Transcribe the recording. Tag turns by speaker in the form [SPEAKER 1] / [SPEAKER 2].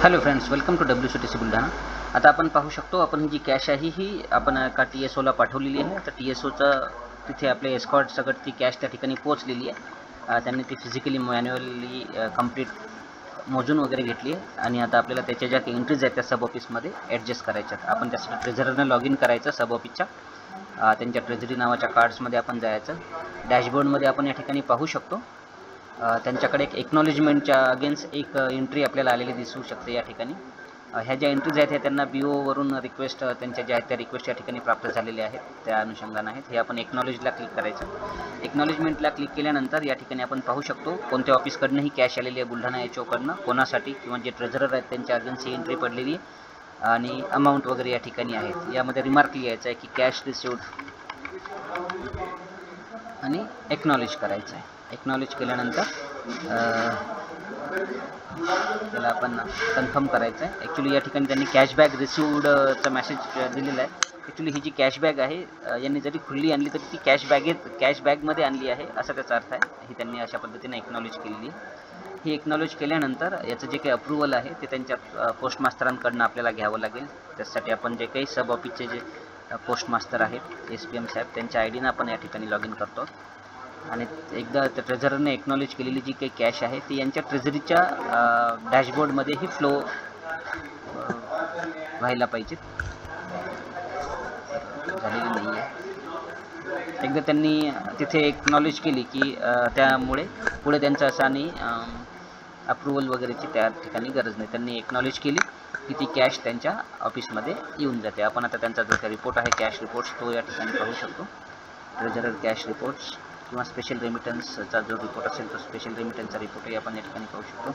[SPEAKER 1] Hello friends, welcome to WCTC Buldhana. आता आपण पाहू शकतो, आपण जी कॅश आहे ही आपण का TSOला पाठवलेली आहे। तर TSOचा तिथे आपले एस्कॉर्ट सगळं ती कॅश त्या ठिकाणी पोहोचलेली आहे। त्यांनी ती फिजिकली मॅन्युअली कंप्लीट मोजून वगैरे घेतली आहे आणि आता आपल्याला त्याच्या ज्या एंट्रीज आहेत त्या सब ऑफिसमध्ये ॲडजस्ट करायच्या आहेत। आपण त्यासाठी ट्रेझररनं लॉग इन करायचं सब ऑफिसच्या त्यांच्या ट्रेझरी नावाच्या कार्ड्समध्ये आपण जायचं। डॅशबोर्डमध्ये आपण या ठिकाणी पाहू शकतो त्यांच्याकडे एक एक्नॉलेजमेंटच्या अगेन्स्ट एक एंट्री आपल्याला आलेली दिसू शकते। या ठिकाणी ह्या ज्या एंट्रीज आहेत ह्या त्यांना BO वरून रिक्वेस्ट त्यांच्या ज्या आहेत त्या रिक्वेस्ट या ठिकाणी प्राप्त झालेल्या आहेत, त्या अनुषंगाने आहेत। हे आपण एक्नॉलेजला क्लिक करायचं। एक्नॉलेजमेंटला क्लिक केल्यानंतर या ठिकाणी आपण पाहू शकतो कोणत्या ऑफिसकडनं ही कॅश आलेली आहे, बुलढाणा HO कोणासाठी किंवा जे ट्रेझरर आहेत त्यांच्या अगेन्स्ट ही एंट्री पडलेली आणि अमाऊंट वगैरे या ठिकाणी आहेत। यामध्ये रिमार्क लिहायचं आहे की कॅश रिसिव्ड आणि एक्नॉलेज करायचं आहे। एक्नॉलेज केल्यानंतर त्याला आपण कन्फर्म करायचं आहे। ॲक्च्युली या ठिकाणी त्यांनी कॅशबॅक रिसिव्डचा मेसेज दिलेला आहे। ॲक्च्युली ही जी कॅशबॅग आहे यांनी जरी खुल्ली आणली तरी ती कॅशबॅगमध्ये आणली आहे असा त्याचा अर्थ आहे। ही त्यांनी अशा पद्धतीने एक्नॉलेज केलेली आहे। ही एक्नॉलेज केल्यानंतर याचं जे काही अप्रूव्हल आहे ते त्यांच्या पोस्टमास्तरांकडनं आपल्याला घ्यावं लागेल। त्यासाठी आपण जे काही सब ऑफिसचे जे पोस्टमास्तर आहेत SPM साहेब त्यांच्या IDनं आपण या ठिकाणी लॉग इन करतो आणि एकदा त्या ट्रेझररने एक्नॉलेज केलेली जी काही कॅश आहे ती यांच्या ट्रेझरीच्या डॅशबोर्डमध्ये ही फ्लो व्हायला पाहिजे, झालेली नाही आहे। एकदा त्यांनी तिथे एक्नॉलेज केली की त्यामुळे पुढे त्यांचं असं आणि अप्रूव्हल वगैरेची त्या ठिकाणी गरज नाही। त्यांनी एक्नॉलेज केली की ती कॅश त्यांच्या ऑफिसमध्ये येऊन जाते। आपण आता त्यांचा जो काही रिपोर्ट आहे कॅश रिपोर्ट्स तो या ठिकाणी पाहू शकतो। ट्रेझरर कॅश रिपोर्ट्स किंवा स्पेशल रेमिटन्सचा जो रिपोर्ट असेल तो स्पेशल रेमिटन्सचा रिपोर्टही आपण या ठिकाणी पाहू शकतो।